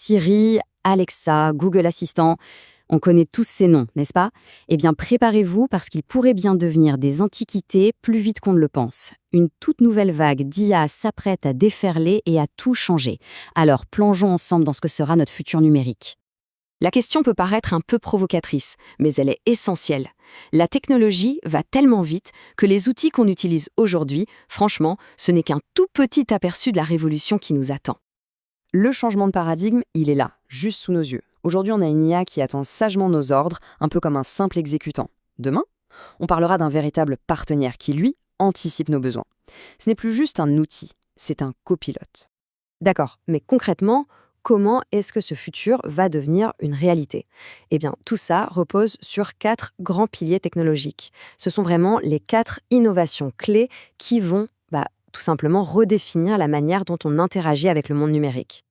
Siri, Alexa, Google Assistant, on connaît tous ces noms, n'est-ce pas? Eh bien, préparez-vous parce qu'ils pourraient bien devenir des antiquités plus vite qu'on ne le pense. Une toute nouvelle vague d'IA s'apprête à déferler et à tout changer. Alors, plongeons ensemble dans ce que sera notre futur numérique. La question peut paraître un peu provocatrice, mais elle est essentielle. La technologie va tellement vite que les outils qu'on utilise aujourd'hui, franchement, ce n'est qu'un tout petit aperçu de la révolution qui nous attend. Le changement de paradigme, il est là, juste sous nos yeux. Aujourd'hui, on a une IA qui attend sagement nos ordres, un peu comme un simple exécutant. Demain, on parlera d'un véritable partenaire qui, lui, anticipe nos besoins. Ce n'est plus juste un outil, c'est un copilote. D'accord, mais concrètement, comment est-ce que ce futur va devenir une réalité? Eh bien, tout ça repose sur 4 grands piliers technologiques. Ce sont vraiment les 4 innovations clés qui vont, tout simplement redéfinir la manière dont on interagit avec le monde numérique.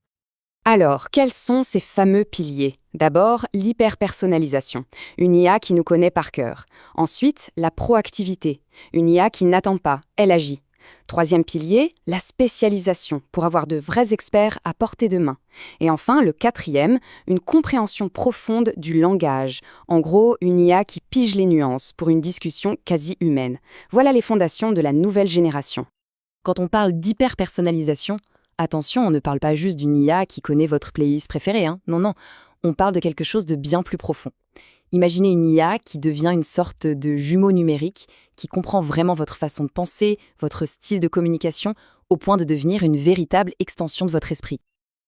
Alors, quels sont ces fameux piliers? D'abord, l'hyperpersonnalisation, une IA qui nous connaît par cœur. Ensuite, la proactivité, une IA qui n'attend pas, elle agit. Troisième pilier, la spécialisation, pour avoir de vrais experts à portée de main. Et enfin, le quatrième, une compréhension profonde du langage. En gros, une IA qui pige les nuances pour une discussion quasi humaine. Voilà les fondations de la nouvelle génération. Quand on parle d'hyper-personnalisation, attention, on ne parle pas juste d'une IA qui connaît votre playlist préférée, hein. Non, on parle de quelque chose de bien plus profond. Imaginez une IA qui devient une sorte de jumeau numérique, qui comprend vraiment votre façon de penser, votre style de communication, au point de devenir une véritable extension de votre esprit.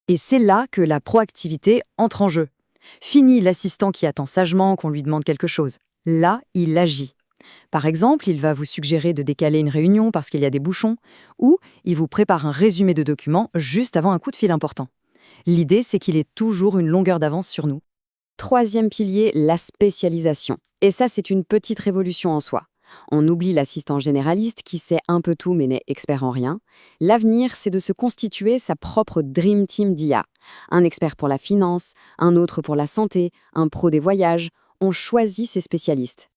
Et c'est là que la proactivité entre en jeu. Fini l'assistant qui attend sagement qu'on lui demande quelque chose. Là, il agit. Par exemple, il va vous suggérer de décaler une réunion parce qu'il y a des bouchons, ou il vous prépare un résumé de document juste avant un coup de fil important. L'idée, c'est qu'il ait toujours une longueur d'avance sur nous. Troisième pilier, la spécialisation. Et ça, c'est une petite révolution en soi. On oublie l'assistant généraliste qui sait un peu tout mais n'est expert en rien. L'avenir, c'est de se constituer sa propre Dream Team d'IA. Un expert pour la finance, un autre pour la santé, un pro des voyages. On choisit ses spécialistes.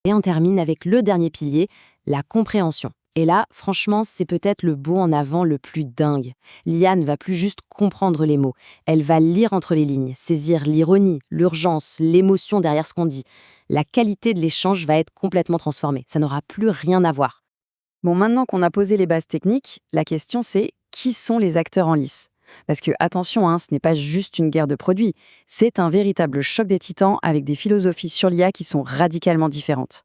Et on termine avec le dernier pilier, la compréhension. Et là, franchement, c'est peut-être le bond en avant le plus dingue. L'IA ne va plus juste comprendre les mots, elle va lire entre les lignes, saisir l'ironie, l'urgence, l'émotion derrière ce qu'on dit. La qualité de l'échange va être complètement transformée, ça n'aura plus rien à voir. Bon, maintenant qu'on a posé les bases techniques, la question c'est qui sont les acteurs en lice? Parce que, attention, ce n'est pas juste une guerre de produits, c'est un véritable choc des titans avec des philosophies sur l'IA qui sont radicalement différentes.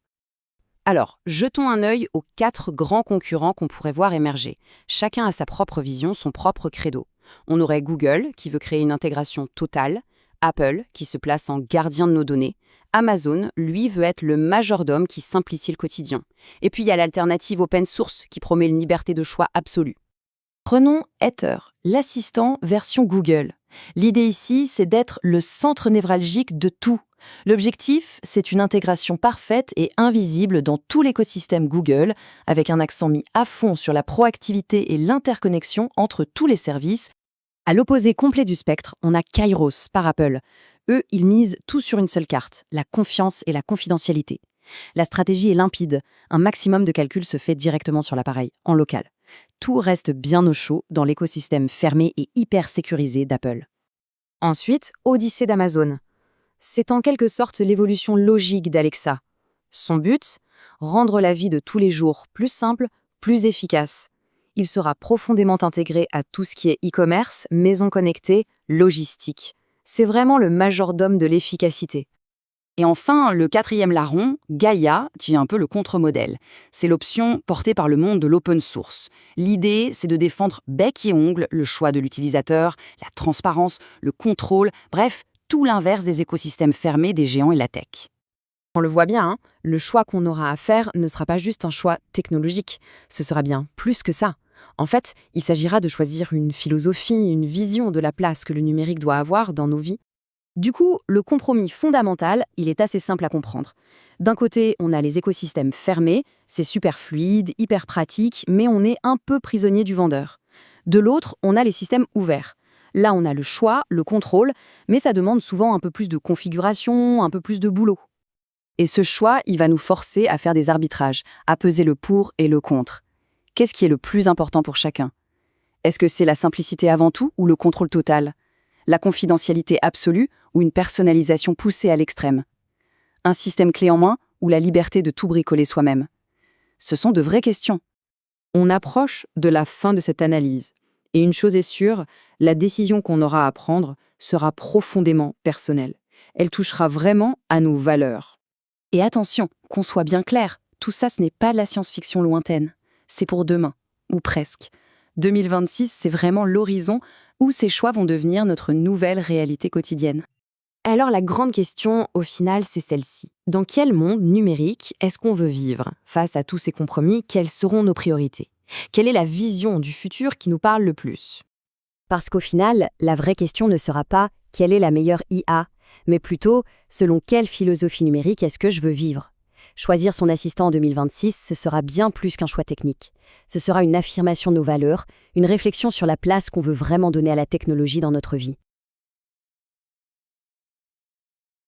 Alors, jetons un œil aux 4 grands concurrents qu'on pourrait voir émerger. Chacun a sa propre vision, son propre credo. On aurait Google, qui veut créer une intégration totale, Apple, qui se place en gardien de nos données, Amazon, lui, veut être le majordome qui simplifie le quotidien. Et puis il y a l'alternative open source, qui promet une liberté de choix absolue. Prenons Ether, l'assistant version Google. L'idée ici, c'est d'être le centre névralgique de tout. L'objectif, c'est une intégration parfaite et invisible dans tout l'écosystème Google, avec un accent mis à fond sur la proactivité et l'interconnexion entre tous les services. À l'opposé complet du spectre, on a Kairos par Apple. Eux, ils misent tout sur une seule carte, la confiance et la confidentialité. La stratégie est limpide, un maximum de calculs se fait directement sur l'appareil, en local. Tout reste bien au chaud dans l'écosystème fermé et hyper sécurisé d'Apple. Ensuite, Odyssée d'Amazon. C'est en quelque sorte l'évolution logique d'Alexa. Son but, rendre la vie de tous les jours plus simple, plus efficace. Il sera profondément intégré à tout ce qui est e-commerce, maison connectée, logistique. C'est vraiment le majordome de l'efficacité. Et enfin, le 4e larron, Gaia, qui est un peu le contre-modèle. C'est l'option portée par le monde de l'open source. L'idée, c'est de défendre bec et ongle le choix de l'utilisateur, la transparence, le contrôle, bref, tout l'inverse des écosystèmes fermés des géants et la tech. On le voit bien, le choix qu'on aura à faire ne sera pas juste un choix technologique, ce sera bien plus que ça. En fait, il s'agira de choisir une philosophie, une vision de la place que le numérique doit avoir dans nos vies. Du coup, le compromis fondamental, il est assez simple à comprendre. D'un côté, on a les écosystèmes fermés, c'est super fluide, hyper pratique, mais on est un peu prisonnier du vendeur. De l'autre, on a les systèmes ouverts. Là, on a le choix, le contrôle, mais ça demande souvent un peu plus de configuration, un peu plus de boulot. Et ce choix, il va nous forcer à faire des arbitrages, à peser le pour et le contre. Qu'est-ce qui est le plus important pour chacun? Est-ce que c'est la simplicité avant tout ou le contrôle total? la confidentialité absolue ou une personnalisation poussée à l'extrême? Un système clé en main ou la liberté de tout bricoler soi-même? Ce sont de vraies questions. On approche de la fin de cette analyse. Et une chose est sûre, la décision qu'on aura à prendre sera profondément personnelle. Elle touchera vraiment à nos valeurs. Et attention, qu'on soit bien clair, tout ça, ce n'est pas de la science-fiction lointaine. C'est pour demain, ou presque. 2026, c'est vraiment l'horizon où ces choix vont devenir notre nouvelle réalité quotidienne. Alors la grande question, au final, c'est celle-ci. Dans quel monde numérique est-ce qu'on veut vivre? Face à tous ces compromis, quelles seront nos priorités? Quelle est la vision du futur qui nous parle le plus? Parce qu'au final, la vraie question ne sera pas « quelle est la meilleure IA ?», mais plutôt « selon quelle philosophie numérique est-ce que je veux vivre ?» Choisir son assistant en 2026, ce sera bien plus qu'un choix technique. Ce sera une affirmation de nos valeurs, une réflexion sur la place qu'on veut vraiment donner à la technologie dans notre vie.